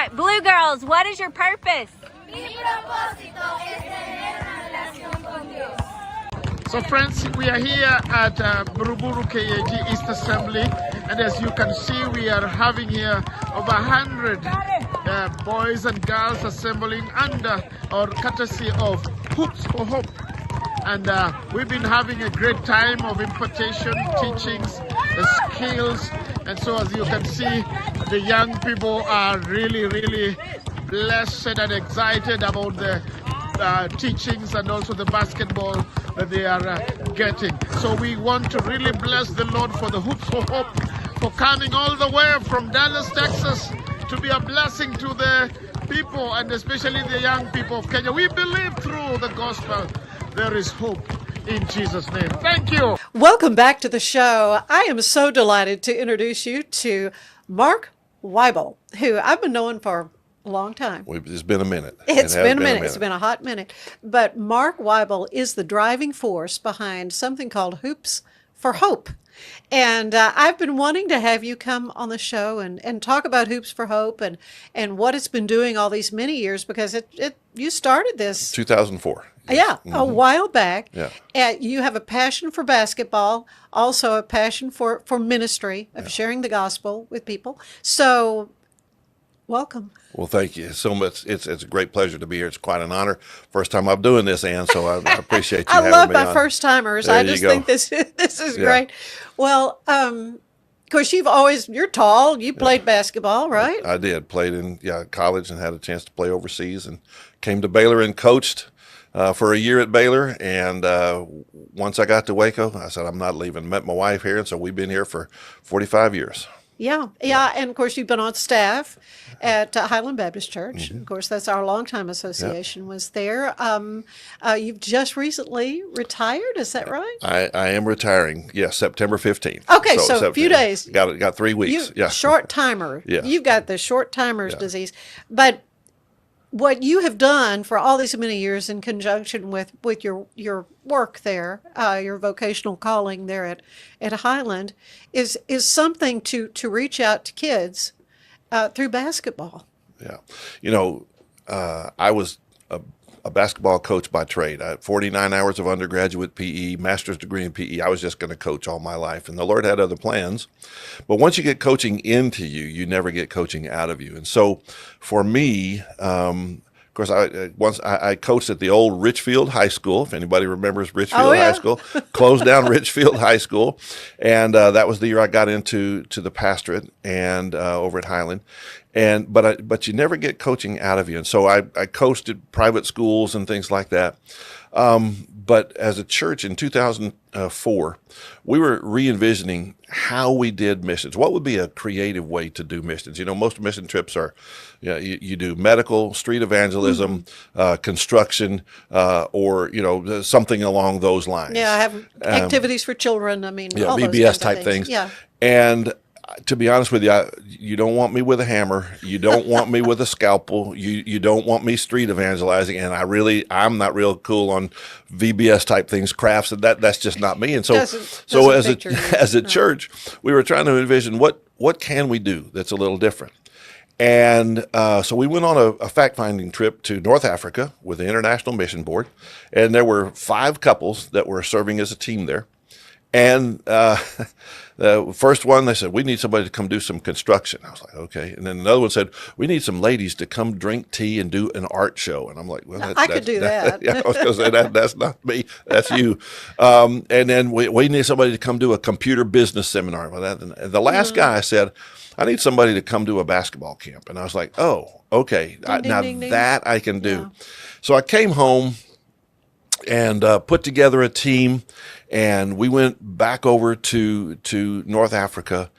right, Blue Girls, what is your purpose? Mi propósito es tener una relación con Dios. So friends, we are here at Buruburu KAG East Assembly, and as you can see, we are having here over 100 boys and girls assembling under or courtesy of Hoops for Hope. And we've been having a great time of impartation, teachings, the skills, and so as you can see, the young people are really blessed and excited about the teachings and also the basketball that they are getting. So we want to really bless the Lord for the Hoops for Hope for coming all the way from Dallas, Texas to be a blessing to the people and especially the young people of Kenya. We believe through the gospel there is hope in Jesus' name. Thank you. Welcome back to the show. I am so delighted to introduce you to Mark Wible, who I've been knowing for a long time. It's been a minute. It's been a minute. It's been a hot minute. But Mark Wible is the driving force behind something called Hoops for Hope. And I've been wanting to have you come on the show and talk about Hoops for Hope and what it's been doing all these many years, because you started this 2004. Yes. Yeah, a while back. Yeah. You have a passion for basketball, also a passion for ministry, of sharing the gospel with people. So welcome. Well, thank you so much. It's a great pleasure to be here. It's quite an honor. First time I'm doing this, Ann, so I appreciate you having me on. I love my first timers. I just think this is great. Well, of course, you're tall. You played basketball, right? I did. Played in college and had a chance to play overseas, and came to Baylor and coached for a year at Baylor. And once I got to Waco, I said, I'm not leaving. Met my wife here, and so we've been here for 45 years. Yeah. And of course, you've been on staff at Highland Baptist Church. Mm-hmm. Of course, that's our longtime association was there. You've just recently retired, is that right? I am retiring. Yes, September 15th. Okay, so a few days. Got 3 weeks. Short timer. Yeah. You've got the short timer's disease. But what you have done for all these many years in conjunction with your work there, your vocational calling there at Highland, is something to reach out to kids through basketball. Yeah. I was a basketball coach by trade. I had 49 hours of undergraduate PE, master's degree in PE. I was just going to coach all my life, and the Lord had other plans. But once you get coaching into you, you never get coaching out of you. And so for me, of course, I coached at the old Richfield High School. If anybody remembers Richfield High School, closed down Richfield High School, and that was the year I got into the pastorate and over at Highland. But you never get coaching out of you, and so I coached at private schools and things like that. But as a church in 2004, we were re-envisioning how we did missions. What would be a creative way to do missions? Most mission trips are, you do medical, street evangelism, construction, or something along those lines. Yeah, I have activities for children. I mean, all VBS those type things. Yeah, and to be honest with you, you don't want me with a hammer. You don't want me with a scalpel. You don't want me street evangelizing. And I'm not real cool on VBS type things, crafts, and that's just not me. And so, as a church, we were trying to envision what can we do that's a little different. And so we went on a fact-finding trip to North Africa with the International Mission Board, and there were 5 couples that were serving as a team there. And the first one, they said, we need somebody to come do some construction. I was like, okay. And then another one said, we need some ladies to come drink tea and do an art show. And I'm like, well, I could do that. Yeah, I was going to say, that's not me. That's you. And then we need somebody to come do a computer business seminar. And the last guy said, I need somebody to come do a basketball camp. And I was like, oh, okay. Ding, ding. That I can do. Yeah. So I came home and put together a team, and we went back over to North Africa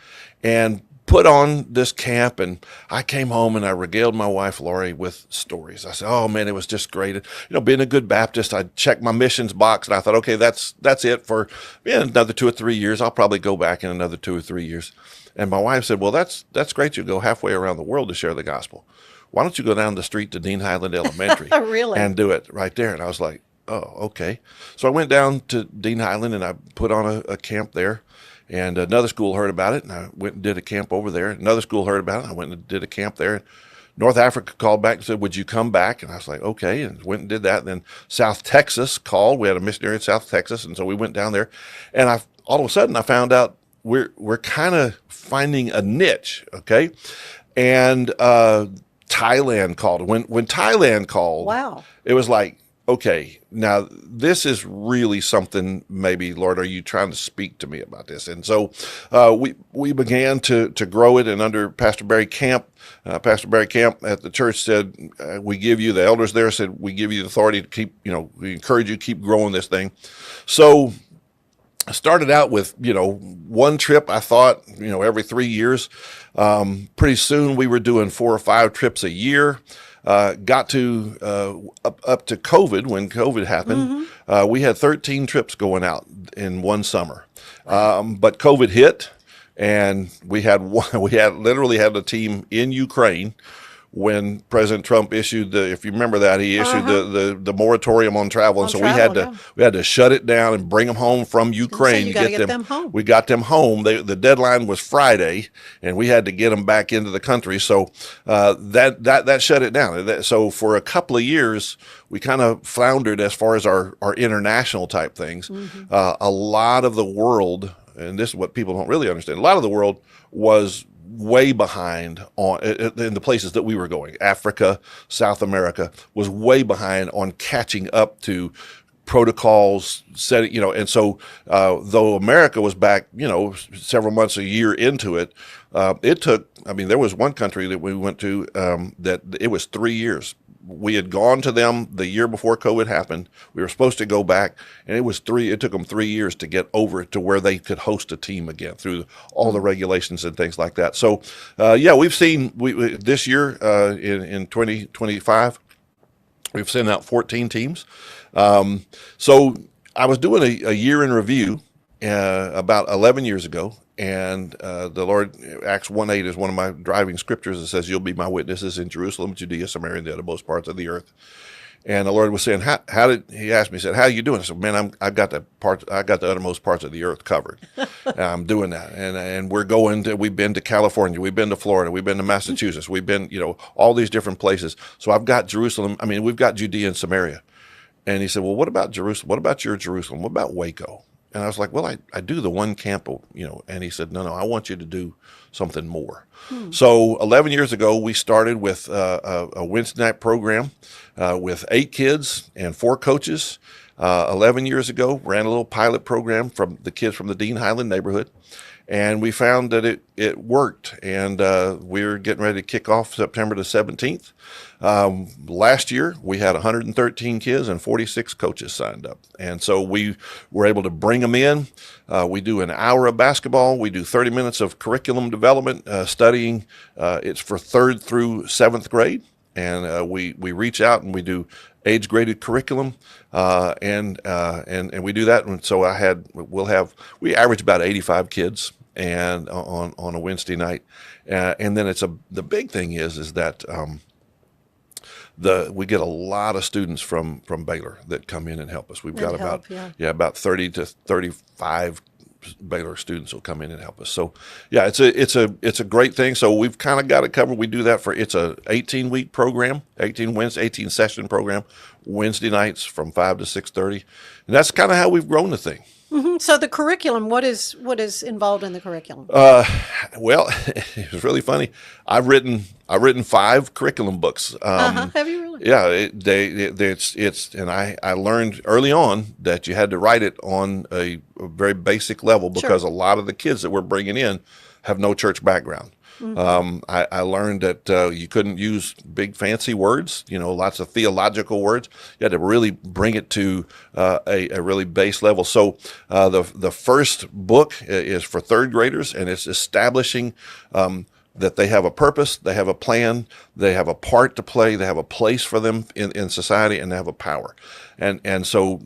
and put on this camp. And I came home and I regaled my wife, Lori, with stories. I said, oh man, it was just great. Being a good Baptist, I checked my missions box, and I thought, okay, that's it for another 2 or 3 years. I'll probably go back in another 2 or 3 years. And my wife said, well, that's great. You go halfway around the world to share the gospel. Why don't you go down the street to Dean Highland Elementary really? And do it right there? And I was like, oh, okay. So I went down to Dean Highland and I put on a camp there. And another school heard about it, and I went and did a camp over there. Another school heard about it, and I went and did a camp there. North Africa called back and said, would you come back? And I was like, okay, and went and did that. And then South Texas called. We had a missionary in South Texas, and so we went down there. And all of a sudden I found out we're kind of finding a niche, okay? And Thailand called. When Thailand called, Wow. it was like, okay, now this is really something. Maybe, Lord, are you trying to speak to me about this? And so we began to grow it. And under Pastor Barry Camp at the church said, we give you, the elders there said, we give you the authority to keep, we encourage you to keep growing this thing. So I started out with, one trip, I thought, every 3 years. Pretty soon we were doing 4 or 5 trips a year. Got to up to COVID. When COVID happened, we had 13 trips going out in one summer. But COVID hit, and we literally had a team in Ukraine when President Trump issued if you remember that, he issued the moratorium on travel. And so we had to shut it down and bring them home from Ukraine. You got to get them home. We got them home. The deadline was Friday, and we had to get them back into the country. So that shut it down. So for a couple of years, we kind of floundered as far as our international type things. A lot of the world, and this is what people don't really understand, a lot of the world was way behind in the places that we were going. Africa, South America was way behind on catching up to protocols, setting, and so though America was back, several months, a year into it, it took. There was one country that we went to that it was 3 years. We had gone to them the year before COVID happened. We were supposed to go back, and it took them 3 years to get over it to where they could host a team again through all the regulations and things like that. So, we've seen this year in 2025, we've sent out 14 teams. So I was doing a year in review about 11 years ago. And the Lord, Acts 1:8 is one of my driving scriptures that says, you'll be my witnesses in Jerusalem, Judea, Samaria, and the uttermost parts of the earth. And the Lord was saying, he asked me, he said, how are you doing? I said, man, I got the uttermost parts of the earth covered. I'm doing that. And we've been to California, we've been to Florida, we've been to Massachusetts, we've been, all these different places. So I've got Jerusalem. We've got Judea and Samaria. And he said, well, what about Jerusalem? What about your Jerusalem? What about Waco? And I was like, well, I do the one camp, and he said, no, I want you to do something more. So 11 years ago, we started with a Wednesday night program with 8 kids and 4 coaches. 11 years ago, ran a little pilot program from the kids from the Dean Highland neighborhood. And we found that it worked, and we're getting ready to kick off September the 17th. Last year, we had 113 kids and 46 coaches signed up. And so we were able to bring them in. We do an hour of basketball. We do 30 minutes of curriculum development, studying. It's for 3rd through 7th grade. And we reach out and we do age-graded curriculum, and we do that. And so we average about 85 kids and on a Wednesday night, and then the big thing is that we get a lot of students from Baylor that come in and help us. We've got about 30 to 35 Baylor students will come in and help us. So yeah, it's a great thing. So we've kind of got it covered. We do that it's a 18-week program, 18 session program, Wednesday nights from 5 to 6:30, and that's kind of how we've grown the thing. So the curriculum, what is involved in the curriculum? Well, it was really funny. I've written 5 curriculum books. Have you really? Yeah, and I learned early on that you had to write it on a very basic level because a lot of the kids that we're bringing in have no church background. I learned that you couldn't use big fancy words, lots of theological words. You had to really bring it to a really base level. So the first book is for 3rd graders, and it's establishing that they have a purpose, they have a plan, they have a part to play, they have a place for them in society, and they have a power. And so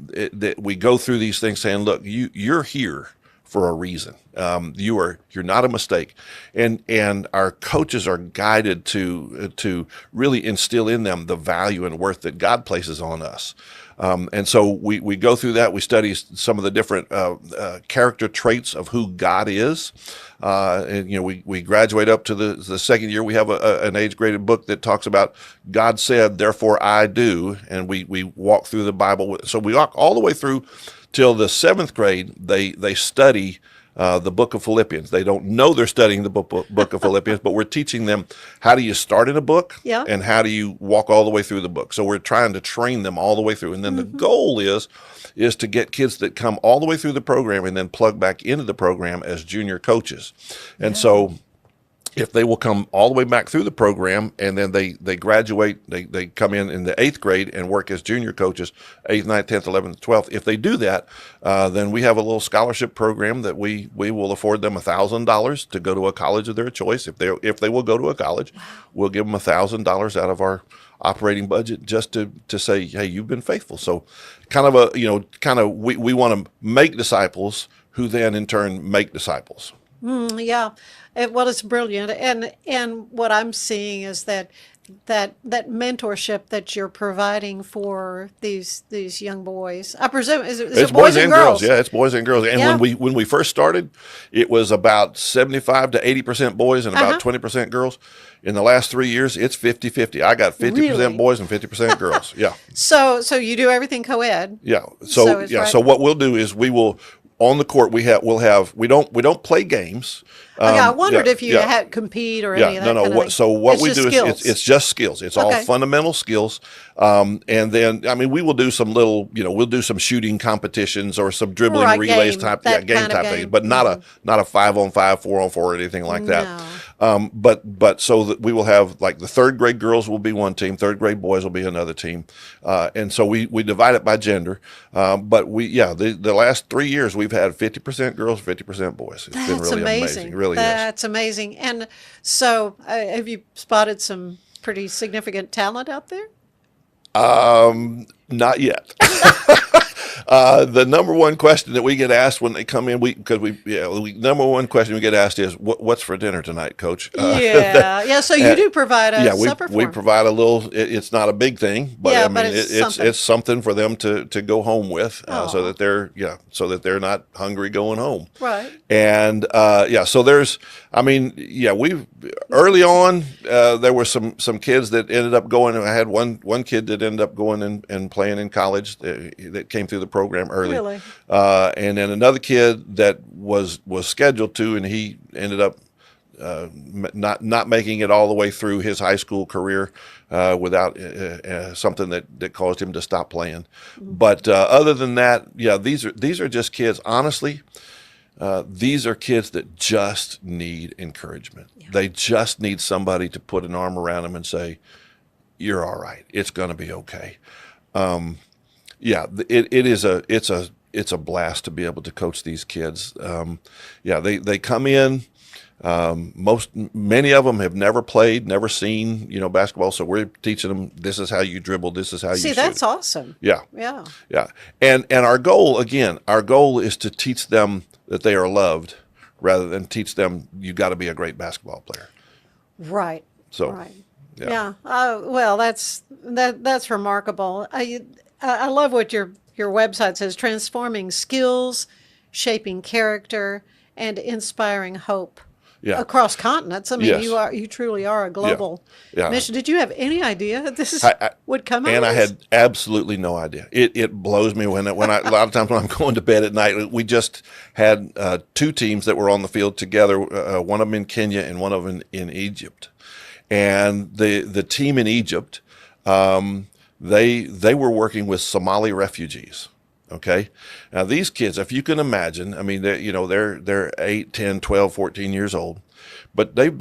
we go through these things saying, look, you're here for a reason. You're not a mistake, and our coaches are guided to really instill in them the value and worth that God places on us. And so we go through that. We study some of the different character traits of who God is. And we graduate up to the second year. We have an age-graded book that talks about God said, therefore I do, and we walk through the Bible. So we walk all the way through till the seventh grade. They study the book of Philippians. They don't know they're studying the book of Philippians, but we're teaching them how do you start in a book and how do you walk all the way through the book. So we're trying to train them all the way through. And then the goal is to get kids that come all the way through the program and then plug back into the program as junior coaches. And so if they will come all the way back through the program and then they graduate, they come in the 8th grade and work as junior coaches, 8th, 9th, 10th, 11th, 12th. If they do that, then we have a little scholarship program that we will afford them $1,000 to go to a college of their choice. If they will go to a college, we'll give them $1,000 out of our operating budget just to say, hey, you've been faithful. So we want to make disciples who then in turn make disciples. Well, it's brilliant, and what I'm seeing is that mentorship that you're providing for these young boys. I presume is it boys and girls? Yeah, it's boys and girls. And when we first started, it was about 75 to 80% boys and about 20% girls. In the last 3 years, it's 50-50. I got 50% boys and 50% girls. Yeah. So you do everything co-ed. Yeah. So what we'll do is we will. On the court, we don't play games. I wondered if you had compete or any of that. Kind of thing. So what we do skills. is it's just skills. It's all fundamental skills. And then we will do some little, we'll do some shooting competitions or some dribbling relays type thing, but not a 5-on-5, 4-on-4 or anything like that. But so that we will have like the 3rd grade girls will be one team, 3rd grade boys will be another team, and so we divide it by gender. But the last 3 years we've had 50% girls, 50% boys. It's been really amazing. It really is. That's amazing. And so, have you spotted some pretty significant talent out there? Not yet. The number one question that we get asked when they come in, number one question we get asked is, "What's for dinner tonight, Coach?" So you do provide a supper for we them. provide a little. It's not a big thing, but it's something for them to go home with, so that they're not hungry going home. Right. And so there's, we've early on there were some kids that ended up going. I had one kid that ended up going and playing in college that came through the program early. Really? And then another kid that was scheduled to, and he ended up not making it all the way through his high school career without something that caused him to stop playing. But other than that, these are just kids. Honestly, these are kids that just need encouragement. They just need somebody to put an arm around them and say, "You're all right. It's going to be okay." It's a blast to be able to coach these kids. They come in. Many of them have never played, never seen, basketball. So we're teaching them, this is how you dribble. This is how you shoot. See, that's awesome. Yeah. And our goal is to teach them that they are loved rather than teach them you got to be a great basketball player. Right. So, right. Yeah. Well, that's remarkable. I love what your website says: transforming skills, shaping character, and inspiring hope across continents. You truly are a global mission. Did you have any idea this would come out? And I had absolutely no idea. It blows me when a lot of times when I'm going to bed at night. We just had 2 teams that were on the field together. One of them in Kenya and one of them in Egypt. And the team in Egypt, they were working with Somali refugees. Okay. Now these kids, if you can imagine, they're 8, 10, 12, 14 years old, but they've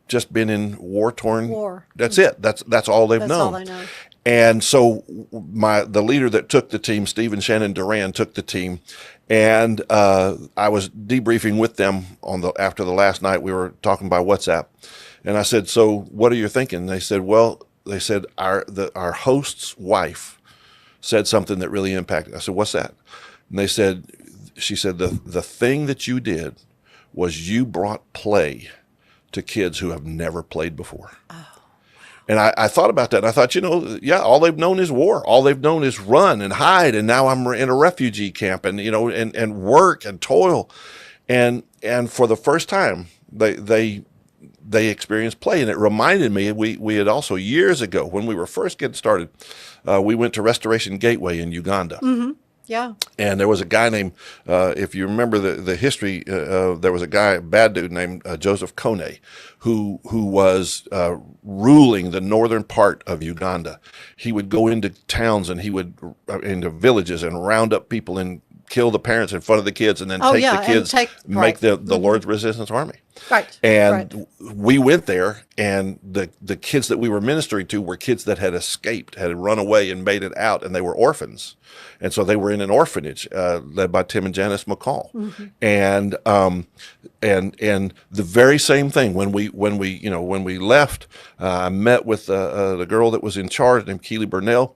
just been in war. That's it. That's all they've known. That's all they know. And so the leader that took the team, Stephen Shannon Duran, took the team, and I was debriefing with them after the last night. We were talking by WhatsApp, and I said, "So what are you thinking?" They said, our host's wife said something that really impacted. I said, "What's that?" And she said, the thing that you did was you brought play to kids who have never played before. Oh, wow. And I thought about that. And I thought, yeah, all they've known is war. All they've known is run and hide. And now I'm in a refugee camp and, and work and toil. And for the first time, they experienced play. And it reminded me, we had also years ago when we were first getting started, we went to Restoration Gateway in Uganda. Mm-hmm. Yeah. And there was a guy named, if you remember the history, there was a guy, a bad dude named Joseph Kone, who was ruling the northern part of Uganda. He would go into towns and he would into villages and round up people and kill the parents in front of the kids and then take the kids, make the Lord's Resistance Army. Right. And we went there, and the kids that we were ministering to were kids that had escaped, had run away and made it out, and they were orphans. And so they were in an orphanage led by Tim and Janice McCall. Mm-hmm. And the very same thing when we left, I met with the girl that was in charge named Keely Burnell.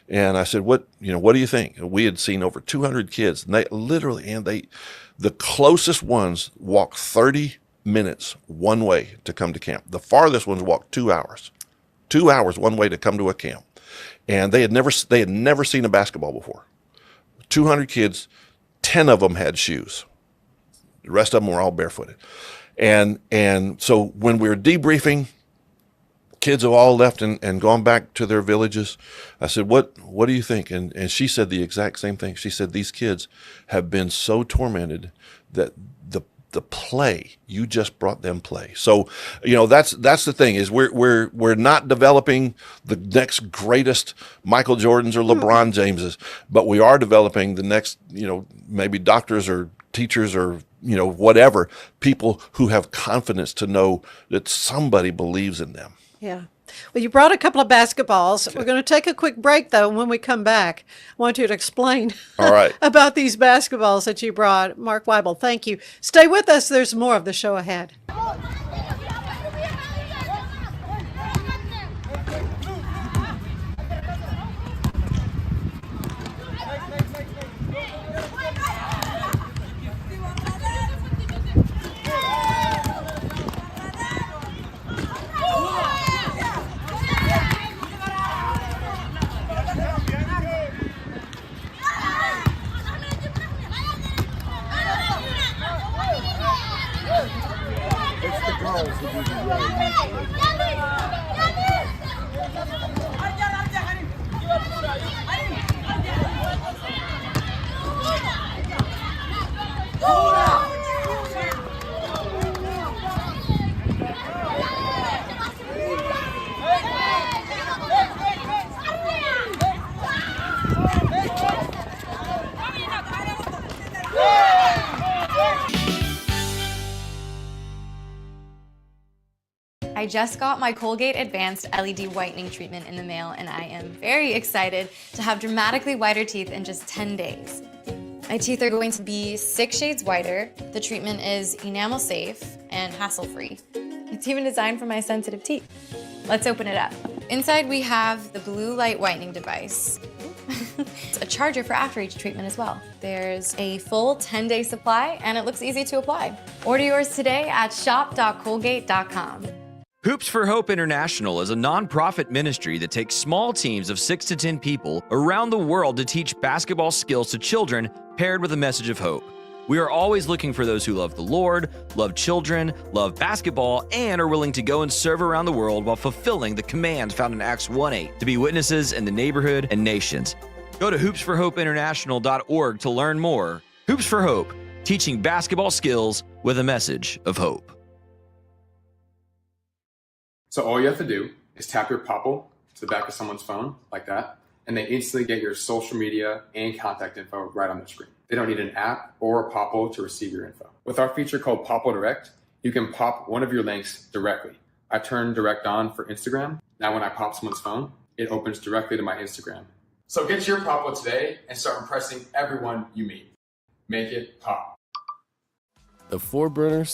And I said, what do you think? We had seen over 200 kids, and the closest ones walked 30 minutes one way to come to camp. The farthest ones walked 2 hours. 2 hours one way to come to a camp. And they had never seen a basketball before. 200 kids, 10 of them had shoes. The rest of them were all barefooted. And so when we were debriefing, kids have all left and gone back to their villages. I said, what do you think? And she said the exact same thing. She said, these kids have been so tormented that the play, you just brought them play. So, that's the thing is we're not developing the next greatest Michael Jordans or LeBron Jameses, but we are developing the next, maybe doctors or teachers or, whatever, people who have confidence to know that somebody believes in them. Yeah. Well, you brought a couple of basketballs. We're going to take a quick break, though. And when we come back, I want you to explain all right. about these basketballs that you brought. Mark Wible, thank you. Stay with us. There's more of the show ahead. I just got my Colgate Advanced LED Whitening Treatment in the mail, and I am very excited to have dramatically whiter teeth in just 10 days. My teeth are going to be 6 shades whiter. The treatment is enamel safe and hassle-free. It's even designed for my sensitive teeth. Let's open it up. Inside we have the blue light whitening device. It's a charger for after each treatment as well. There's a full 10-day supply, and it looks easy to apply. Order yours today at shop.colgate.com. Hoops for Hope International is a nonprofit ministry that takes small teams of 6 to 10 people around the world to teach basketball skills to children paired with a message of hope. We are always looking for those who love the Lord, love children, love basketball, and are willing to go and serve around the world while fulfilling the commands found in Acts 1:8 to be witnesses in the neighborhood and nations. Go to hoopsforhopeinternational.org to learn more. Hoops for Hope, teaching basketball skills with a message of hope. So all you have to do is tap your Popple to the back of someone's phone, like that, and they instantly get your social media and contact info right on their screen. They don't need an app or a Popple to receive your info. With our feature called Popple Direct, you can pop one of your links directly. I turned Direct on for Instagram. Now when I pop someone's phone, it opens directly to my Instagram. So get your Popple today and start impressing everyone you meet. Make it pop. The 4-burner,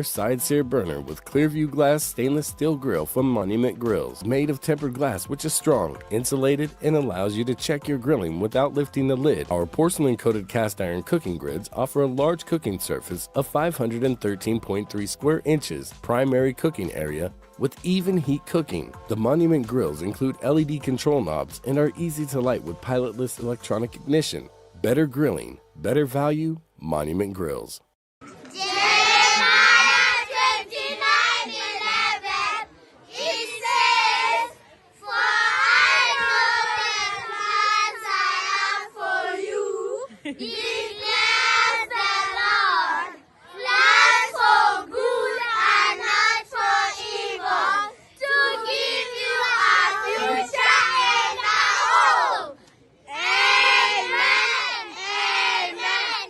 side sear burner with Clearview glass stainless steel grill from Monument Grills. Made of tempered glass, which is strong, insulated, and allows you to check your grilling without lifting the lid. Our porcelain-coated cast iron cooking grids offer a large cooking surface of 513.3 square inches, primary cooking area, with even heat cooking. The Monument grills include LED control knobs and are easy to light with pilotless electronic ignition. Better grilling, better value, Monument Grills. Jeremiah 29:11. It says, "For I know the plans I have for you, declares the Lord, plans for good and not for evil, to give you a future and a hope." Amen, amen,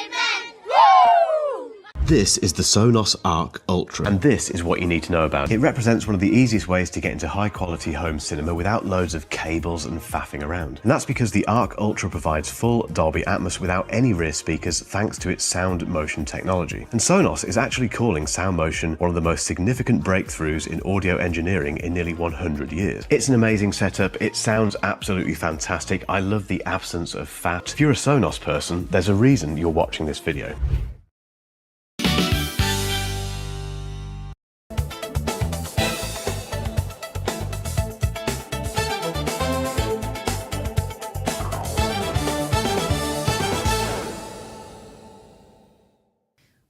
amen. Woo! This is the Sonos Arc Ultra, and this is what you need to know about. It represents one of the easiest ways to get into high quality home cinema without loads of cables and faffing around. And that's because the Arc Ultra provides full Dolby Atmos without any rear speakers thanks to its sound motion technology. And Sonos is actually calling sound motion one of the most significant breakthroughs in audio engineering in nearly 100 years. It's an amazing setup, it sounds absolutely fantastic. I love the absence of fat. If you're a Sonos person, there's a reason you're watching this video.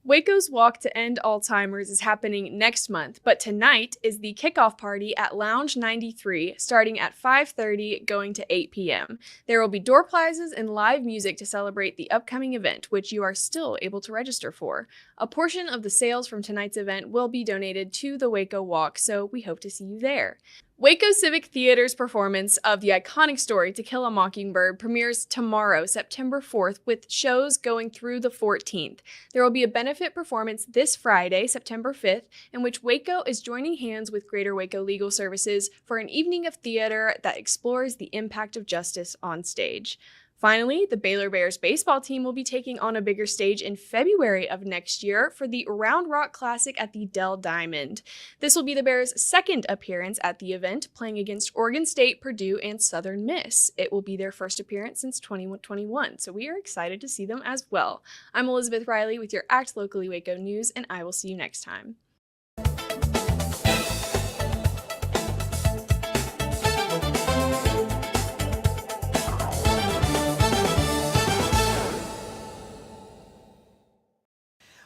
Waco's Walk to End Alzheimer's is happening next month, but tonight is the kickoff party at Lounge 93, starting at 5:30, going to 8 p.m. There will be door prizes and live music to celebrate the upcoming event, which you are still able to register for. A portion of the sales from tonight's event will be donated to the Waco Walk, so we hope to see you there. Waco Civic Theater's performance of the iconic story To Kill a Mockingbird premieres tomorrow, September 4th, with shows going through the 14th. There will be a benefit performance this Friday, September 5th, in which Waco is joining hands with Greater Waco Legal Services for an evening of theater that explores the impact of justice on stage. Finally, the Baylor Bears baseball team will be taking on a bigger stage in February of next year for the Round Rock Classic at the Dell Diamond. This will be the Bears' second appearance at the event, playing against Oregon State, Purdue, and Southern Miss. It will be their first appearance since 2021, so we are excited to see them as well. I'm Elizabeth Riley with your Act Locally Waco news, and I will see you next time.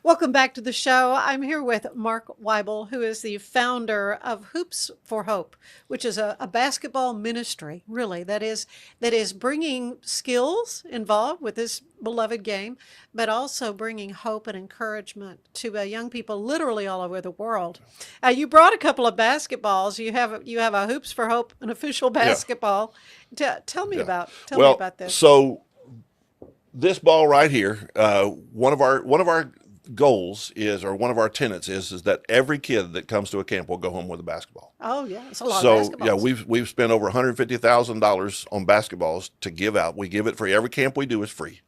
Welcome back to the show. I'm here with Mark Wible, who is the founder of Hoops for Hope, which is a basketball ministry, really, that is bringing skills involved with this beloved game, but also bringing hope and encouragement to young people literally all over the world. You brought a couple of basketballs. You have a Hoops for Hope, an official basketball. Yeah. Tell me about this. So this ball right here, one of our goals is, or one of our tenets is that every kid that comes to a camp will go home with a basketball. Oh yeah, it's a lot of basketballs. So yeah, we've spent over $150,000 on basketballs to give out. We give it free. Every camp we do is free.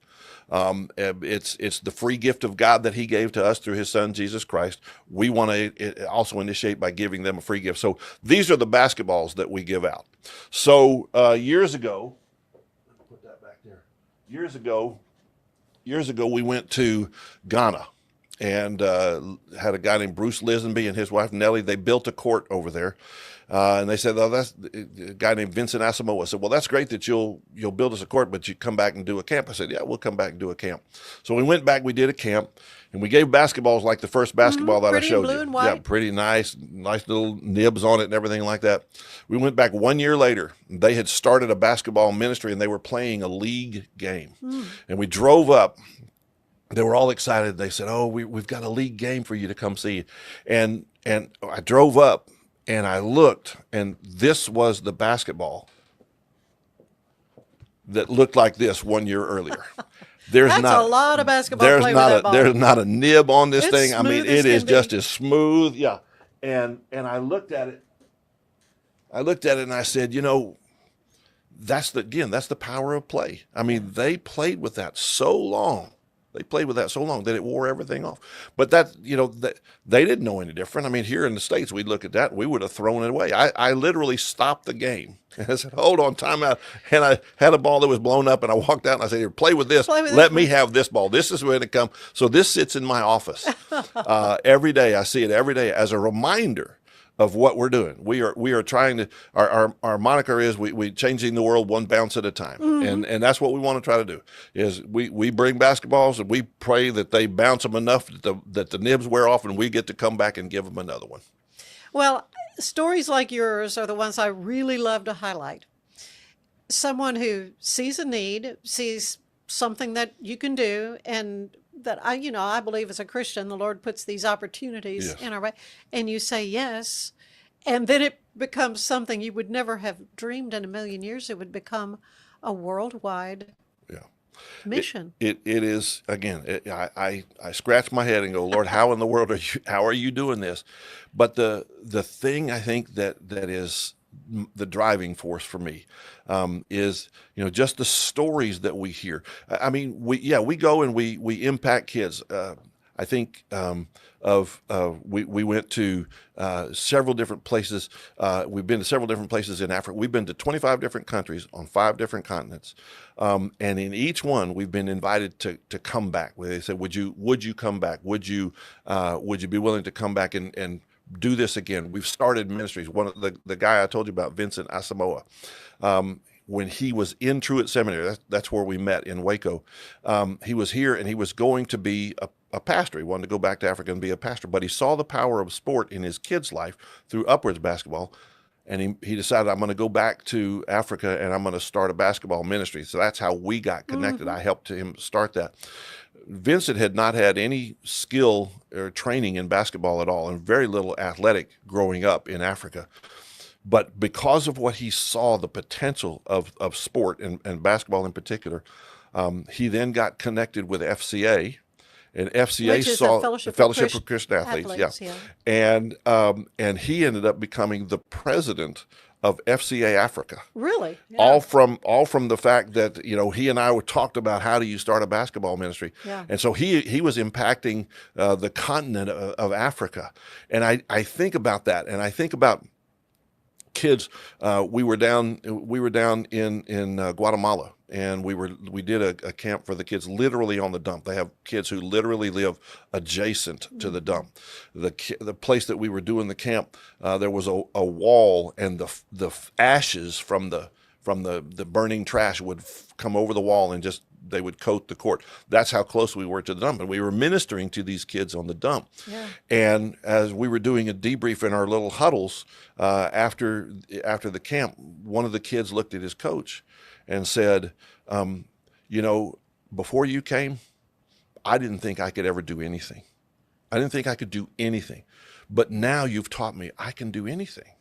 It's the free gift of God that He gave to us through His Son Jesus Christ. We want to also initiate by giving them a free gift. So these are the basketballs that we give out. So years ago, put that back there. Years ago, we went to Ghana and had a guy named Bruce Lisenby and his wife Nellie. They built a court over there, and they said, "Oh, that's a guy named Vincent Asamoah." Said, "Well, that's great that you'll build us a court, but you come back and do a camp." I said, "Yeah, we'll come back and do a camp." So we went back, we did a camp, and we gave basketballs like the first basketball that I showed blue you. And white. Yeah, pretty nice little nibs on it and everything like that. We went back 1 year later. They had started a basketball ministry and they were playing a league game, and we drove up. They were all excited. They said, "Oh, we've got a league game for you to come see." And I drove up and I looked, and this was the basketball that looked like this 1 year earlier. There's That's not a lot of basketball play with that ball. There's not a nib on this It's thing. I mean, smooth as it is can just be. as smooth. Yeah. And I looked at it. And I said, that's the power of play. I mean, they played with that so long. That it wore everything off. But that they didn't know any different. I mean, here in the States, we'd look at that and we would have thrown it away. I literally stopped the game. I said, "Hold on, time out." And I had a ball that was blown up, and I walked out and I said, "Here, play with this. Let me have this ball. This is when it comes." So this sits in my office every day. I see it every day as a reminder of what we're doing. We are trying to, our moniker is we changing the world one bounce at a time. And that's what we want to try to do, is we bring basketballs and we pray that they bounce them enough that the nibs wear off and we get to come back and give them another one. Well, stories like yours are the ones I really love to highlight. Someone who sees a need, sees something that you can do, and that I believe as a Christian, the Lord puts these opportunities in our way, and you say yes, and then it becomes something you would never have dreamed in a million years. It would become a worldwide mission. It is, again, I scratch my head and go, Lord, how in the world how are you doing this? But the thing I think that is the driving force for me is, just the stories that we hear. I mean, we go and we impact kids. I think we went to several different places. We've been to several different places in Africa. We've been to 25 different countries on 5 different continents. And in each one, we've been invited to come back. Where they said, would you come back? Would you be willing to come back and do this again? We've started ministries. One of the guy I told you about, Vincent Asamoah, when he was in Truett Seminary, that's where we met in Waco. He was here and he was going to be a pastor. He wanted to go back to Africa and be a pastor, but he saw the power of sport in his kid's life through upwards basketball. And he decided, I'm going to go back to Africa and I'm going to start a basketball ministry. So that's how we got connected. I helped him start that. Vincent had not had any skill or training in basketball at all, and very little athletic growing up in Africa. But because of what he saw, the potential of sport and basketball in particular, he then got connected with FCA. And FCA Which is saw a the Fellowship for Christian Athletes, yeah. And he ended up becoming the president of FCA Africa. Really? Yeah. All from the fact that, he and I talked about how do you start a basketball ministry. Yeah. And so he was impacting the continent of Africa. And I think about that, and I think about kids. We were down in Guatemala, and we did a camp for the kids literally on the dump. They have kids who literally live adjacent to the dump. The place that we were doing the camp, there was a wall, and the ashes from the burning trash would come over the wall and just they would coat the court. That's how close we were to the dump. And we were ministering to these kids on the dump. Yeah. And as we were doing a debrief in our little huddles after the camp, one of the kids looked at his coach and said, before you came, I didn't think I could ever do anything. I didn't think I could do anything. But now you've taught me I can do anything.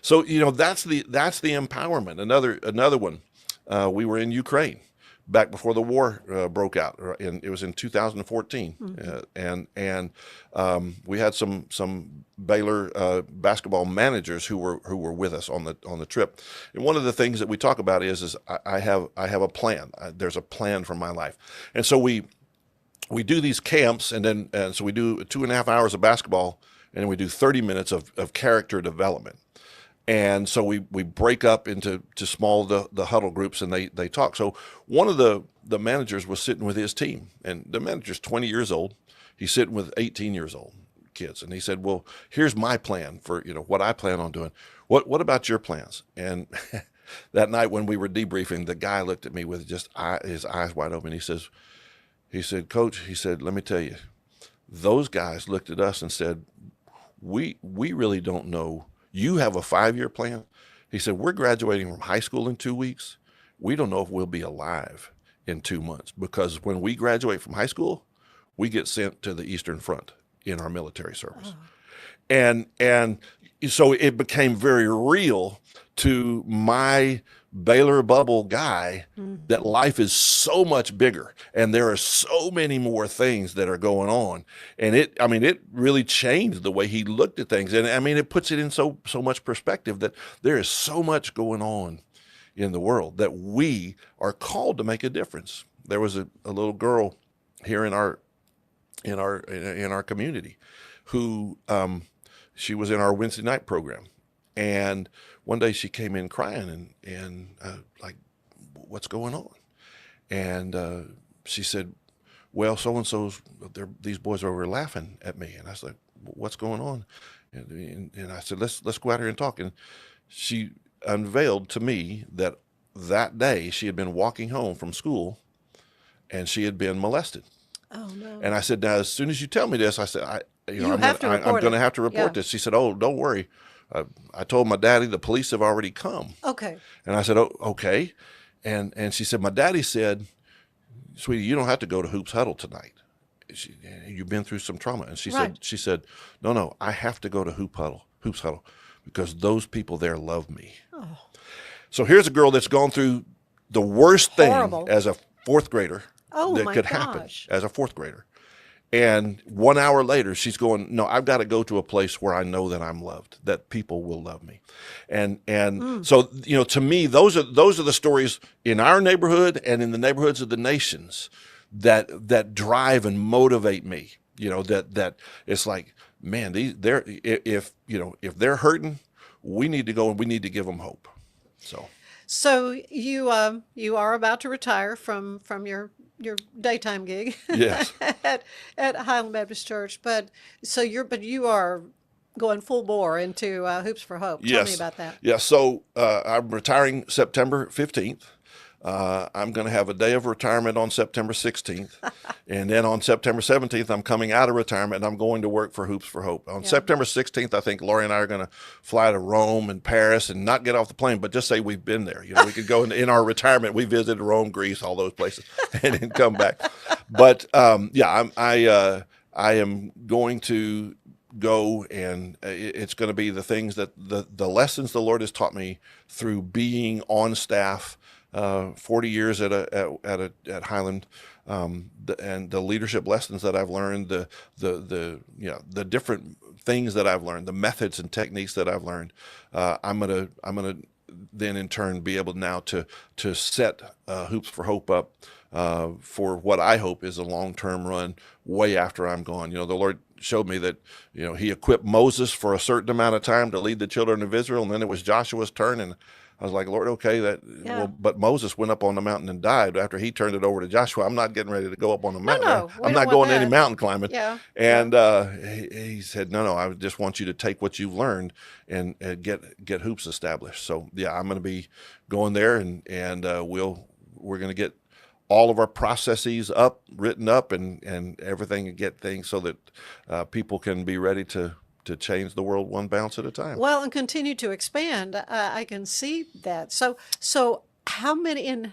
So, that's the empowerment. Another one, we were in Ukraine back before the war broke out, and it was in 2014. And we had some Baylor basketball managers who were with us on the trip. And one of the things that we talk about is I have a plan. There's a plan for my life. And so we do these camps, and so we do 2.5 hours of basketball, and then we do 30 minutes of character development. And so we break up into small the huddle groups, and they talk. So one of the managers was sitting with his team, and the manager's 20 years old. He's sitting with 18 years old kids, and he said, "Well, here's my plan for what I plan on doing. What about your plans?" And that night when we were debriefing, the guy looked at me with just his eyes wide open. He said, "Coach," he said, "let me tell you, those guys looked at us and said, we really don't know. You have a 5-year plan?" He said, "We're graduating from high school in 2 weeks. We don't know if we'll be alive in 2 months, because when we graduate from high school, we get sent to the Eastern Front in our military service." And so it became very real to my Baylor bubble guy that life is so much bigger, and there are so many more things that are going on. And it really changed the way he looked at things. And it puts it in so much perspective that there is so much going on in the world that we are called to make a difference. There was a little girl here in our community who she was in our Wednesday night program. And one day she came in crying and like, "What's going on?" And she said, "Well, so-and-so's, these boys are over laughing at me." And I was like, "What's going on?" And I said, let's go out here and talk. And she unveiled to me that day she had been walking home from school and she had been molested. Oh, no. And I said, now, as soon as you tell me this, I said, I'm going to have to report this. She said, oh, don't worry. I told my daddy the police have already come. Okay. And I said, oh, okay. And she said, my daddy said, sweetie, you don't have to go to Hoops Huddle tonight. You've been through some trauma. And she said, no, I have to go to Hoops Huddle, because those people there love me. Oh. So here's a girl that's gone through the worst thing as a fourth grader that could happen as a fourth grader. And 1 hour later, she's going, no, I've got to go to a place where I know that I'm loved, that people will love me. And so, to me, those are the stories in our neighborhood and in the neighborhoods of the nations that drive and motivate me. That it's like, man, if they're hurting, we need to go and we need to give them hope. So you are about to retire from your daytime gig, yes, at Highland Baptist Church, but you are going full bore into Hoops for Hope. Tell me about that. Yeah, so I'm retiring September 15th. I'm going to have a day of retirement on September 16th. And then on September 17th, I'm coming out of retirement and I'm going to work for Hoops for Hope. On September 16th, I think Lori and I are going to fly to Rome and Paris and not get off the plane, but just say we've been there. We could go in our retirement. We visited Rome, Greece, all those places, and then come back. But I am going to go, and it's going to be the things that the lessons the Lord has taught me through being on staff 40 years at Highland, and the leadership lessons that I've learned, the different things that I've learned, the methods and techniques that I've learned. I'm gonna then in turn be able now to set Hoops for Hope up for what I hope is a long-term run way after I'm gone. The Lord showed me that He equipped Moses for a certain amount of time to lead the children of Israel, and then it was Joshua's turn, and I was like, Lord, okay, but Moses went up on the mountain and died after he turned it over to Joshua. I'm not getting ready to go up on the mountain. No, I'm not going any mountain climbing. Yeah. And he said, no, I just want you to take what you've learned and get hoops established. So I'm going to be going there, and we're going to get all of our processes written up, and everything, and get things so that people can be ready to change the world one bounce at a time. Well, and continue to expand. I can see that. So how many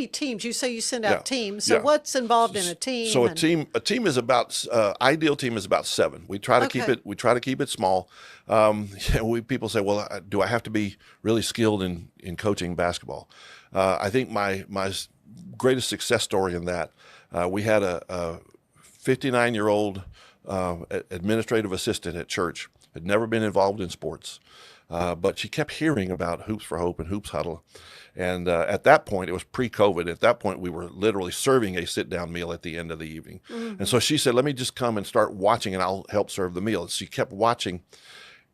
teams? You say you send out teams. So what's involved in a team? So a team is about ideal team is about 7. We try to keep it small. People say, well, do I have to be really skilled in coaching basketball? I think my greatest success story in that, we had a 59-year-old administrative assistant at church, had never been involved in sports, but she kept hearing about Hoops for Hope and Hoops Huddle. And at that point, it was pre-COVID. At that point, we were literally serving a sit-down meal at the end of the evening. Mm-hmm. And so she said, let me just come and start watching, and I'll help serve the meal. And she kept watching.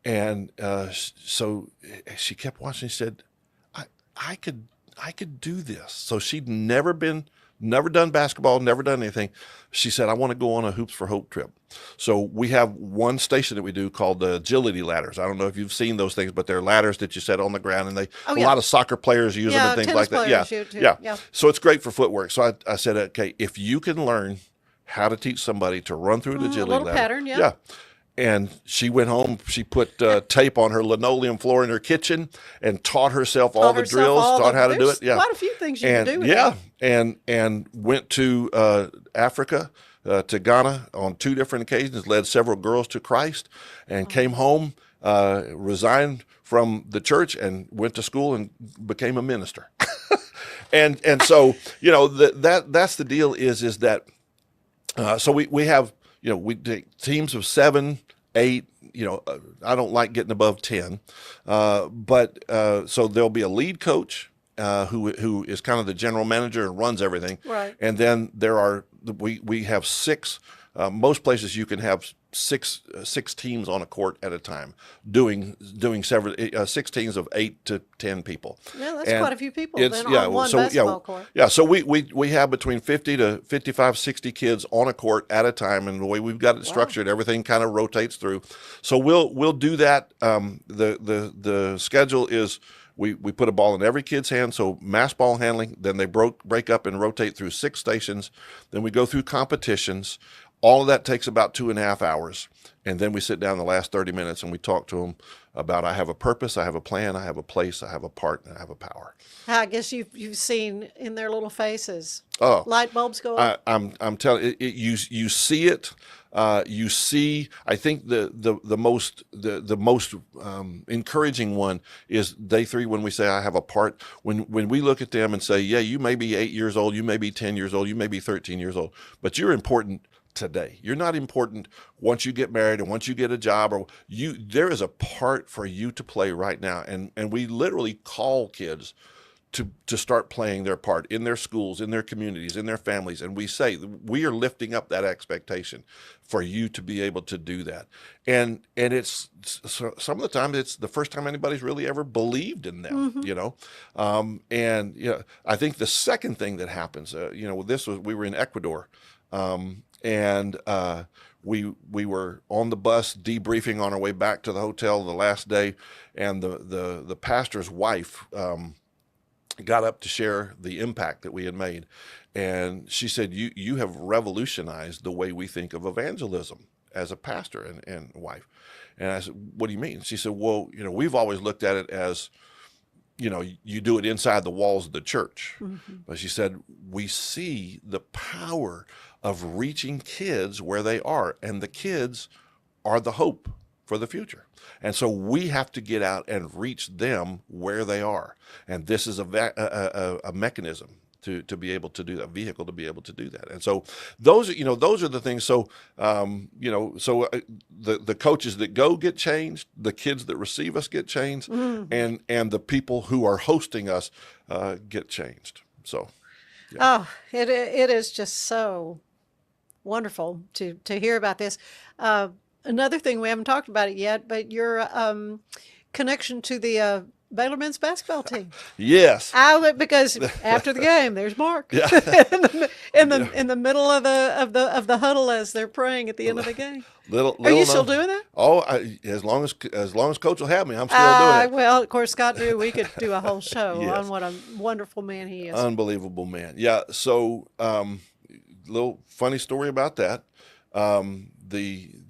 And so she kept watching. She said, I could do this. So she'd never done basketball, never done anything. She said, I want to go on a Hoops for Hope trip. So we have one station that we do called the agility ladders. I don't know if you've seen those things, but they're ladders that you set on the ground, and a lot of soccer players use them and things like that. Yeah. So it's great for footwork. So I said, okay, if you can learn how to teach somebody to run through an agility ladder. Pattern, yeah. And she went home, she put tape on her linoleum floor in her kitchen and taught herself all the drills, taught how to do it. Yeah. Quite a few things you can do with that. And went to Africa, to Ghana on 2 different occasions, led several girls to Christ, and came home, resigned from the church, and went to school and became a minister. and so, that's the deal is that, so we have, we take teams of 7, 8, I don't like getting above 10. But so there'll be a lead coach who is kind of the general manager and runs everything. Right. And then we have 6 most places you can have six teams on a court at a time, doing several 6 teams of 8 to 10 people. Yeah, that's quite a few people then on one basketball court. Yeah, so we have between 50 to 55, 60 kids on a court at a time, and the way we've got it structured, everything kind of rotates through. So we'll do that. The schedule is we put a ball in every kid's hand, so mass ball handling. Then they break up and rotate through 6 stations. Then we go through competitions. All of that takes about 2.5 hours. And then we sit down the last 30 minutes and we talk to them about, I have a purpose, I have a plan, I have a place, I have a part, and I have a power. I guess you've seen in their little faces, light bulbs go up. up. I'm telling you, you see it. You see, I think the most encouraging one is day 3 when we say I have a part. When we look at them and say, yeah, you may be 8 years old, you may be 10 years old, you may be 13 years old, but you're important today. You're not important once you get married and once you get a job, or there is a part for you to play right now. And we literally call kids to start playing their part in their schools, in their communities, in their families. And we say, we are lifting up that expectation for you to be able to do that. And it's some of the time it's the first time anybody's really ever believed in them, you know? And I think the second thing that happens, we were in Ecuador, and we were on the bus debriefing on our way back to the hotel the last day, and the pastor's wife got up to share the impact that we had made. And she said, you have revolutionized the way we think of evangelism as a pastor and wife. And I said, what do you mean? She said, well, we've always looked at it as, you do it inside the walls of the church. But she said, we see the power of reaching kids where they are, and the kids are the hope for the future. And so we have to get out and reach them where they are. And this is a mechanism to be able to do that, vehicle to be able to do that. And so those are the things. So, the coaches that go get changed, the kids that receive us get changed, and the people who are hosting us get changed. So, yeah. Oh, it is just so wonderful to hear about this. Another thing, we haven't talked about it yet, but your connection to the Baylor men's basketball team. Yes. Because after the game, there's Mark in the middle of the huddle as they're praying at the end of the game. Are you still doing that? Oh, as long as Coach will have me, I'm still doing it. Well, of course, Scott knew we could do a whole show on what a wonderful man he is. Unbelievable man. Yeah. So, little funny story about that.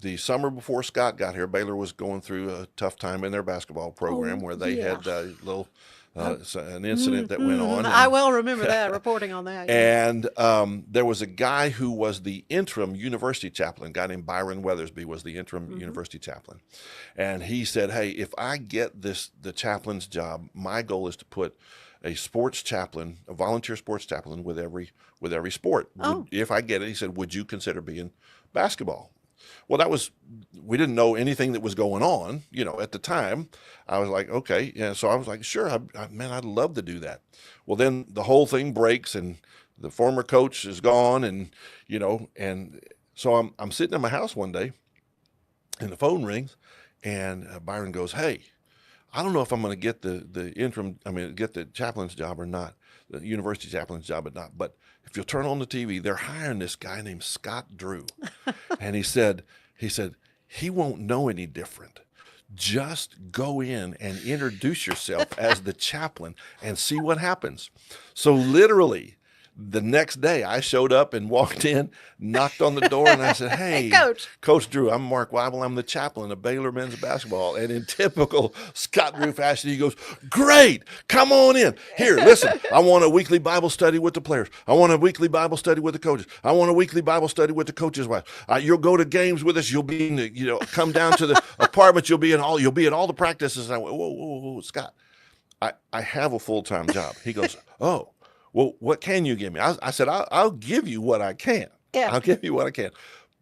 The summer before Scott got here, Baylor was going through a tough time in their basketball program where they had a little an incident that went on. I well remember that, reporting on that. And there was a guy who was the interim university chaplain, a guy named Byron Weathersby was the interim university chaplain. And he said, hey, if I get the chaplain's job, my goal is to put a sports chaplain, a volunteer sports chaplain with every sport. If I get it, he said, would you consider being basketball? Well, we didn't know anything that was going on, at the time. I was like, okay. Yeah. So I was like, sure, man, I'd love to do that. Well, then the whole thing breaks and the former coach is gone. And, and so I'm sitting in my house one day and the phone rings and Byron goes, hey, I don't know if I'm going to get get the chaplain's job or not, the university chaplain's job or not, but if you'll turn on the TV, they're hiring this guy named Scott Drew. And he said, he won't know any different. Just go in and introduce yourself as the chaplain and see what happens. So literally, the next day I showed up and walked in, knocked on the door, and I said, hey, Coach Drew, I'm Mark Wible. I'm the chaplain of Baylor men's basketball. And in typical Scott Drew fashion, he goes, great, come on in. Here, listen, I want a weekly Bible study with the players. I want a weekly Bible study with the coaches. I want a weekly Bible study with the coaches' wives. You'll go to games with us. You'll be in the, come down to the apartment. You'll be at all the practices. And I went, whoa, Scott, I have a full-time job. He goes, oh. Well, what can you give me? I said, I'll give you what I can. Yeah. I'll give you what I can.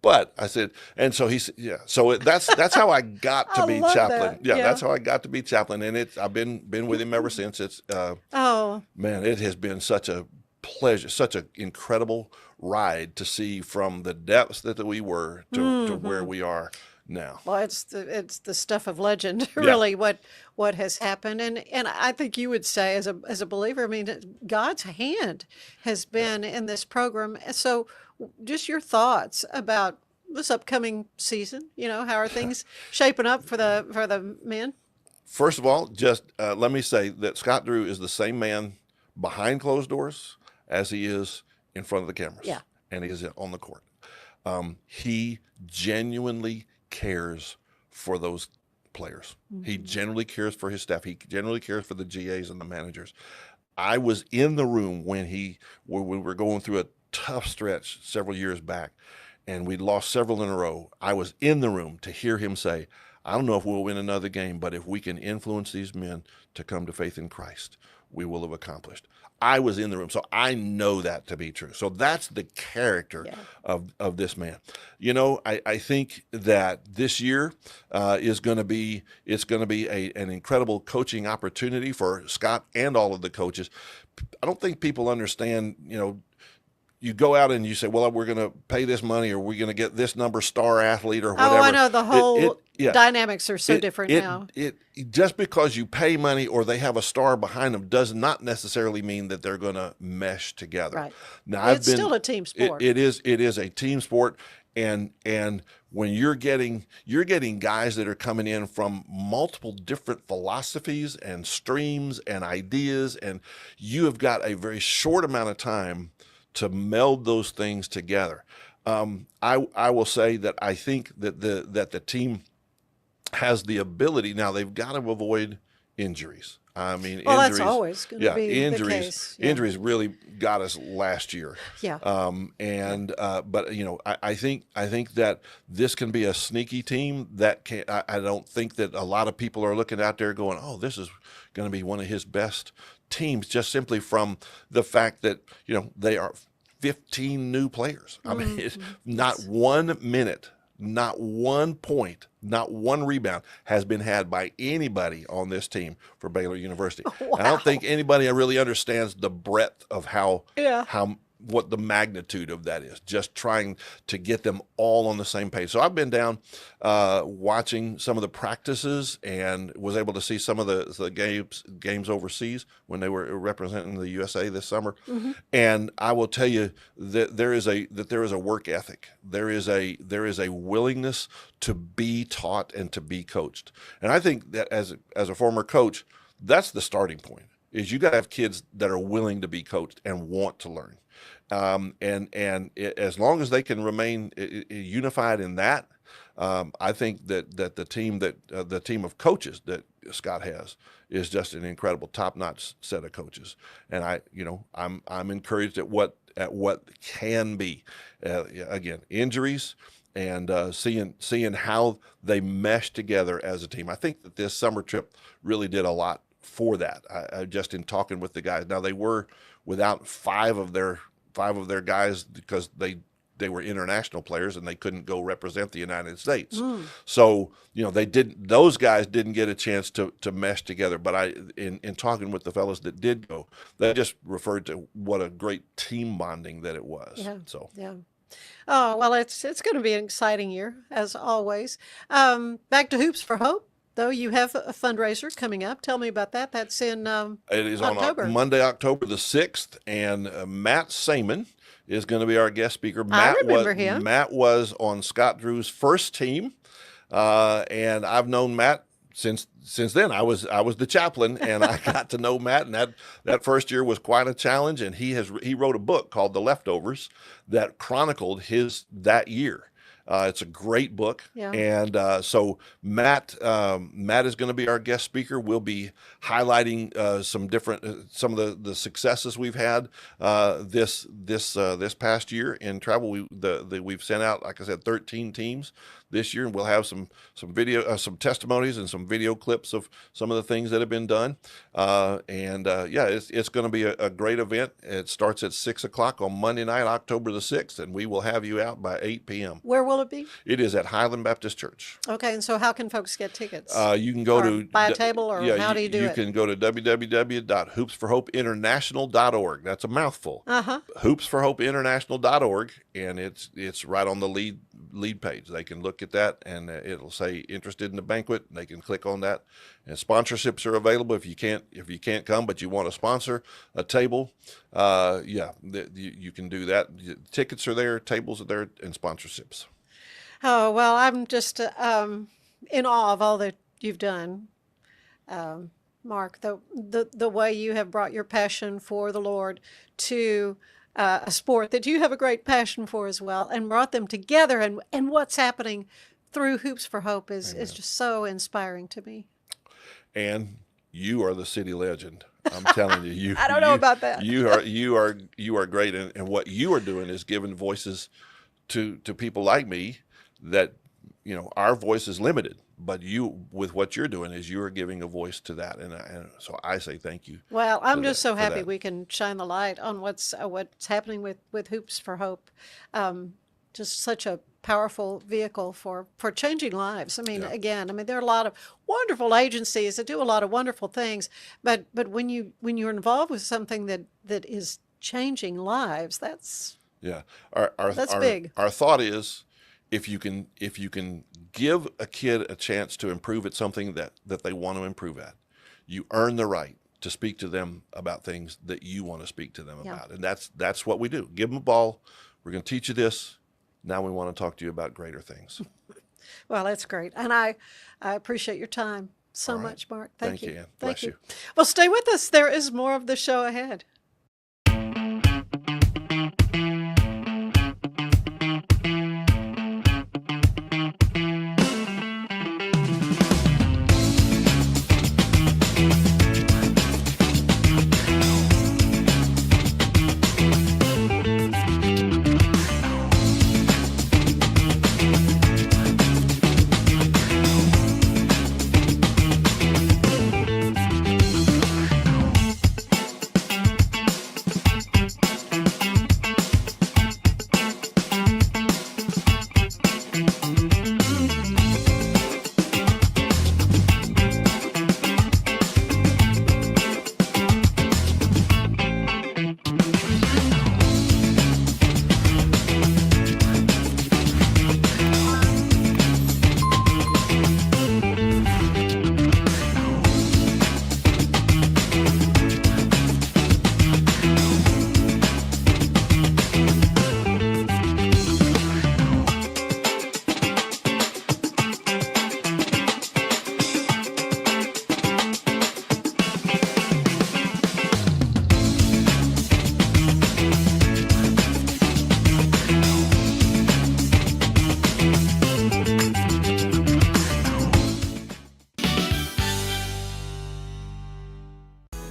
But I said, and so he said, yeah. So that's how I got to be chaplain. Yeah, that's how I got to be chaplain. And I've been with him ever since. It's man, it has been such a pleasure, such an incredible ride to see from the depths that we were to where we are now. Well, it's the stuff of legend, really. What has happened, and I think you would say, as a believer, I mean, God's hand has been in this program. So, just your thoughts about this upcoming season. How are things shaping up for the men? First of all, just let me say that Scott Drew is the same man behind closed doors as he is in front of the cameras. Yeah. And he is on the court. He genuinely cares for those players. He generally cares for his staff. He generally cares for the GAs and the managers. I was in the room when we were going through a tough stretch several years back, and we'd lost several in a row. I was in the room to hear him say, I don't know if we'll win another game, but if we can influence these men to come to faith in Christ, we will have accomplished. I was in the room, so I know that to be true. So that's the character of this man. I think that this year is going to be an incredible coaching opportunity for Scott and all of the coaches. I don't think people understand, you go out and you say, well, we're going to pay this money, or we're going to get this number star athlete or whatever. Oh, I know. The whole dynamics are so different now. Just because you pay money or they have a star behind them does not necessarily mean that they're going to mesh together. Right. Now, it's still a team sport. It is a team sport. And when you're getting guys that are coming in from multiple different philosophies and streams and ideas, and you have got a very short amount of time to meld those things together. I will say that I think that the team has the ability. Now, they've got to avoid injuries. I mean, well, injuries, that's always going to be the case. Yeah. Injuries really got us last year. Yeah. But I think that this can be a sneaky team that can. I don't think that a lot of people are looking out there going, "Oh, this is going to be one of his best teams," just simply from the fact that they are 15 new players. I mean, it's not 1 minute, not 1 point, not 1 rebound has been had by anybody on this team for Baylor University. Wow. I don't think anybody really understands the breadth of what the magnitude of that is, just trying to get them all on the same page. So I've been down watching some of the practices and was able to see some of the games overseas when they were representing the USA this summer. And I will tell you that there is a work ethic. There is a willingness to be taught and to be coached. And I think that as a former coach, that's the starting point, is you got to have kids that are willing to be coached and want to learn. As long as they can remain unified in that, I think that the team of coaches that Scott has is just an incredible, top-notch set of coaches. And I'm encouraged at what can be. Again, injuries and seeing how they mesh together as a team. I think that this summer trip really did a lot for that. I just in talking with the guys. Now, they were without five of their guys because they were international players and they couldn't go represent the United States. So, those guys didn't get a chance to mesh together. But in talking with the fellas that did go, they just referred to what a great team bonding that it was. Yeah. So. Yeah. Oh, well, it's going to be an exciting year, as always. Back to Hoops for Hope, though. You have a fundraiser coming up. Tell me about that. That's in it is October. On Monday, October the 6th, and Matt Saman is going to be our guest speaker. I remember him. Matt was on Scott Drew's first team, and I've known Matt since then. I was the chaplain, and I got to know Matt, and that first year was quite a challenge. And he wrote a book called The Leftovers that chronicled that year. It's a great book. Yeah. And so Matt is going to be our guest speaker. We'll be highlighting some of the successes we've had this past year in travel. We've sent out, like I said, 13 teams this year, and we'll have some video, some testimonies and some video clips of some of the things that have been done. It's going to be a great event. It starts at 6 o'clock on Monday night, October the 6th, and we will have you out by 8 p.m. Where will it be? It is at Highland Baptist Church. Okay, and so how can folks get tickets? You can go to buy a table, or how do you do it? You can go to www.hoopsforhopeinternational.org. That's a mouthful. Hoopsforhopeinternational.org, and it's right on the lead page. They can look at that, and it'll say interested in the banquet. They can click on that, and sponsorships are available if you can't come, but you want to sponsor a table. You can do that. Tickets are there, tables are there, and sponsorships. Oh, well, I'm just in awe of all that you've done, Mark. The way you have brought your passion for the Lord to a sport that you have a great passion for as well, and brought them together, and what's happening through Hoops for Hope is just so inspiring to me. And you are the city legend. I'm telling you. I don't know about that. You are great, and what you are doing is giving voices to people like me that, our voice is limited. But you, with what you're doing, is you are giving a voice to that, and so I say thank you. Well, I'm just so happy we can shine the light on what's happening with Hoops for Hope. Just such a powerful vehicle for changing lives. I mean, there are a lot of wonderful agencies that do a lot of wonderful things, but when you're involved with something that is changing lives, that's big. Our thought is, if you can give a kid a chance to improve at something that they want to improve at, you earn the right to speak to them about things that you want to speak to them about. And that's what we do. Give them a ball. We're going to teach you this. Now we want to talk to you about greater things. Well, that's great. And I appreciate your time so much, Mark. Thank you. Ann. Bless you. Well, stay with us. There is more of the show ahead.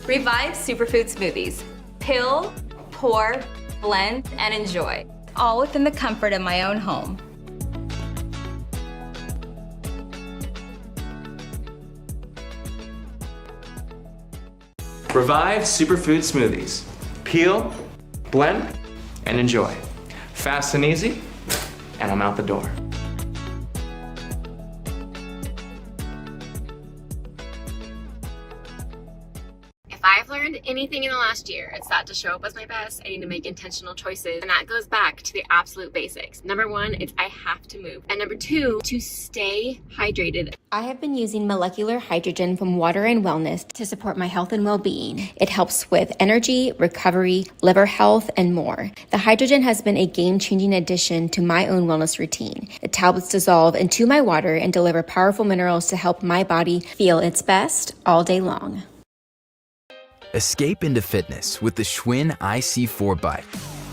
Revive Superfood Smoothies. Pill, pour, blend, and enjoy. All within the comfort of my own home. Revive Superfood Smoothies. Peel, blend, and enjoy. Fast and easy, and I'm out the door. If I've learned anything in the last year, it's that to show up as my best, I need to make intentional choices. And that goes back to the absolute basics. Number one, it's I have to move. And number two, to stay hydrated. I have been using molecular hydrogen from Water and Wellness to support my health and well-being. It helps with energy, recovery, liver health, and more. The hydrogen has been a game-changing addition to my own wellness routine. The tablets dissolve into my water and deliver powerful minerals to help my body feel its best all day long. Escape into fitness with the Schwinn IC4 bike,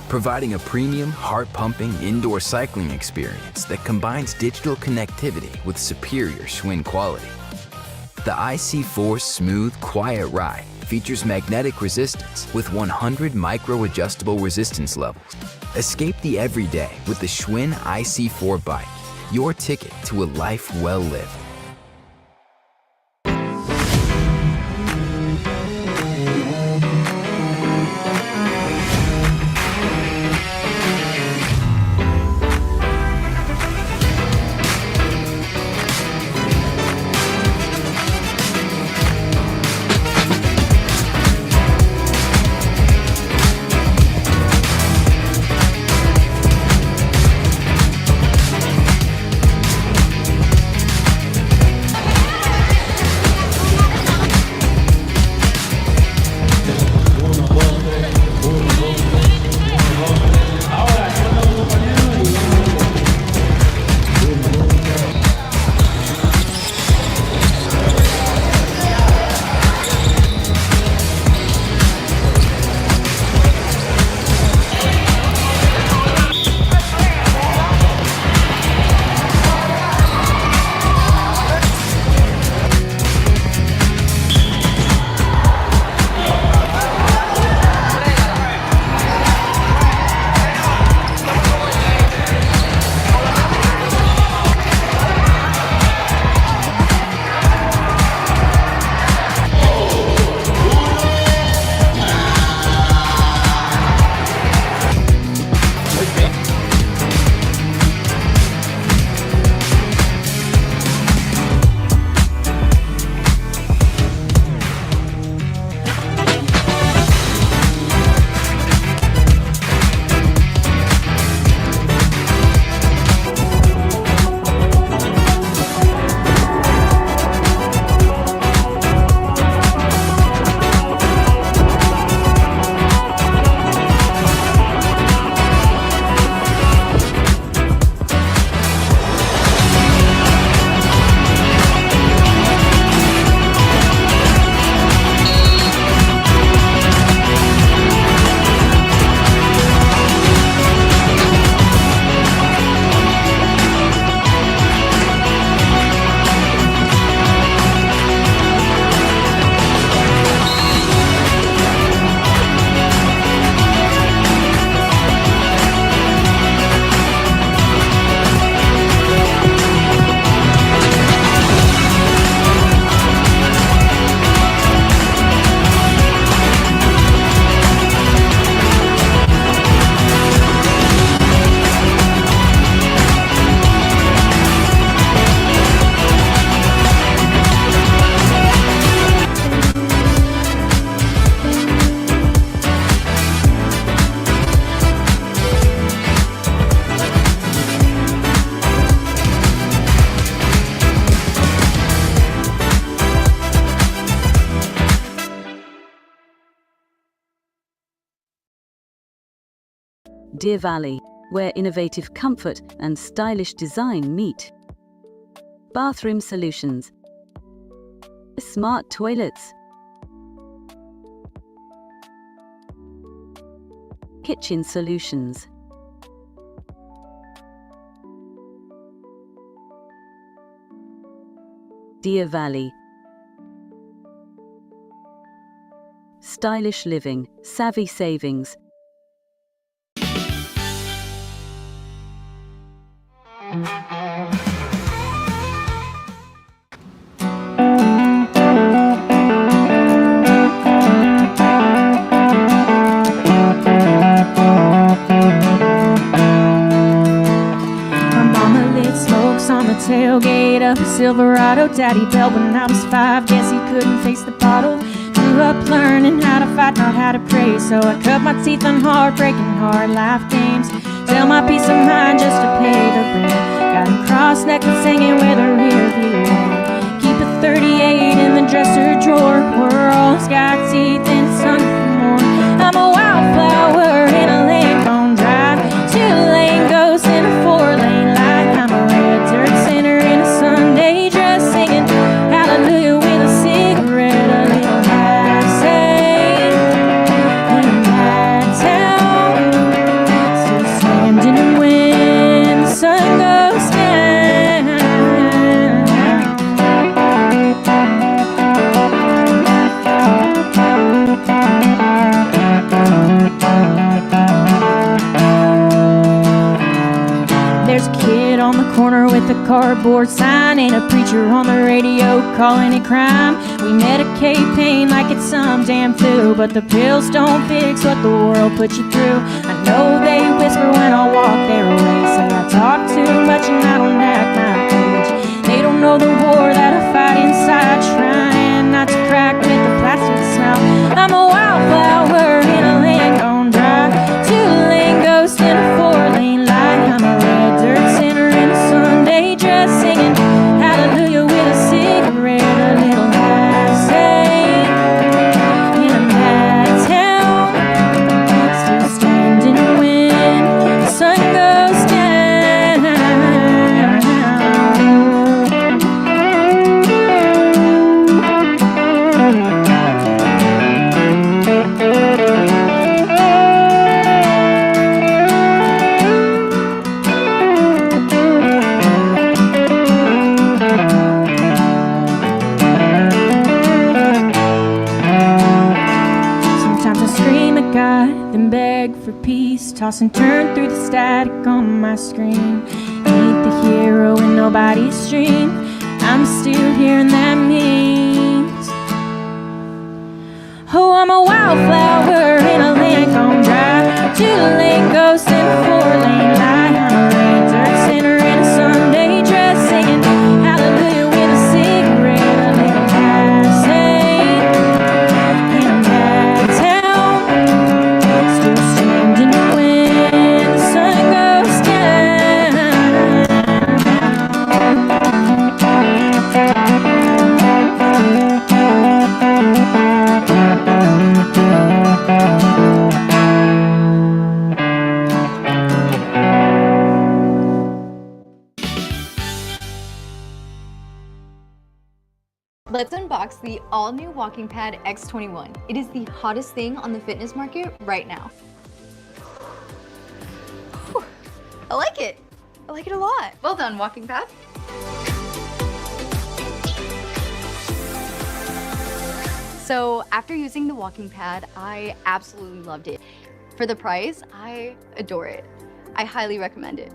providing a premium, heart-pumping indoor cycling experience that combines digital connectivity with superior Schwinn quality. The IC4's smooth, quiet ride features magnetic resistance with 100 micro-adjustable resistance levels. Escape the everyday with the Schwinn IC4 bike your ticket to a life well lived. Deer Valley, where innovative comfort and stylish design meet. Bathroom solutions, smart toilets, kitchen solutions. Deer Valley. Stylish living, savvy savings. Tailgate of a Silverado. Daddy bailed when I was 5. Guess he couldn't face the bottle. Grew up learning how to fight, not how to pray. So I cut my teeth on heartbreaking hard life games. Sell my peace of mind just to pay the rent. Got him cross-neckless hanging with a rear view lamp. Keep a 38 in the dresser drawer. World's got teeth and sun for more. I'm a wildflower in a land gone dry. 2-lane ghost in a 4-lane light. I'm a red dirt sinner in a Sunday dress, singing hallelujah with a cigarette, a little half-say in my town. Still standing when the sun goes down. with a cardboard sign and a preacher on the radio calling it crime. We medicate pain like it's some damn flu, but the pills don't fix what the world put you through. I know they whisper when I walk their way, say I talk too much and I don't act my age. They don't know the war that I fight inside, trying not to crack with the plastic smell. I'm a wildflower in a land gone dry, two-lane ghost in a four-lane light. I'm a red dirt sinner in a Sunday dress, singing hallelujah with a cigarette, a little half saint in a mad town, still standing when the sun goes down. Then beg for peace, toss and turn through the static on my screen. Ain't the hero in nobody's dream, I'm still here and that means, oh, I'm a wildflower in a land gone dry, two-lane ghost in a four-lane light. I'm a red dirt sinner in a Sunday dress, singing hallelujah with a cigarette, a little half saint in a mad town, still standing when the sun goes down. Let's unbox the all-new Walking Pad X21. It is the hottest thing on the fitness market right now. Whew. I like it. I like it a lot. Well done, Walking Pad. So after using the Walking Pad, I absolutely loved it. For the price, I adore it. I highly recommend it.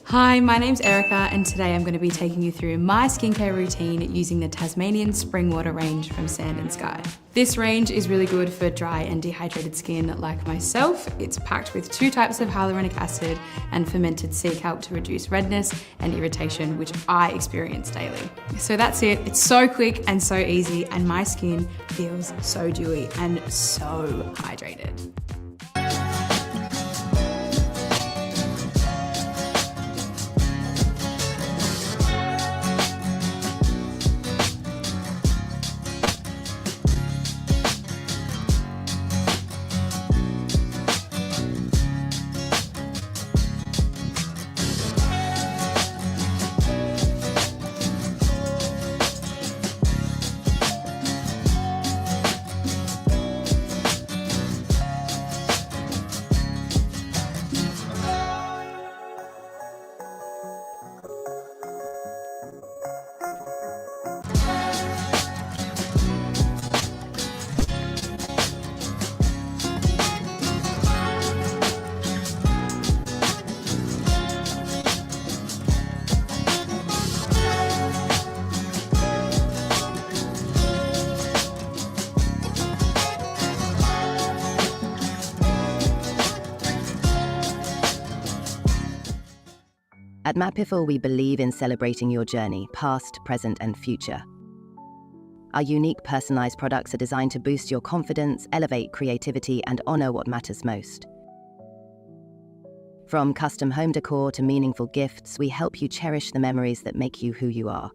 Hi, my name's Erica and today I'm going to be taking you through my skincare routine using the Tasmanian Spring Water range from Sand & Sky. This range is really good for dry and dehydrated skin like myself. It's packed with 2 types of hyaluronic acid and fermented sea kelp to reduce redness and irritation, which I experience daily. So that's it. It's so quick and so easy and my skin feels so dewy and so hydrated. At Mapiful, we believe in celebrating your journey, past, present, and future. Our unique personalized products are designed to boost your confidence, elevate creativity, and honor what matters most. From custom home decor to meaningful gifts, we help you cherish the memories that make you who you are.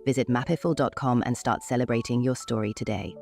Visit mapiful.com and start celebrating your story today.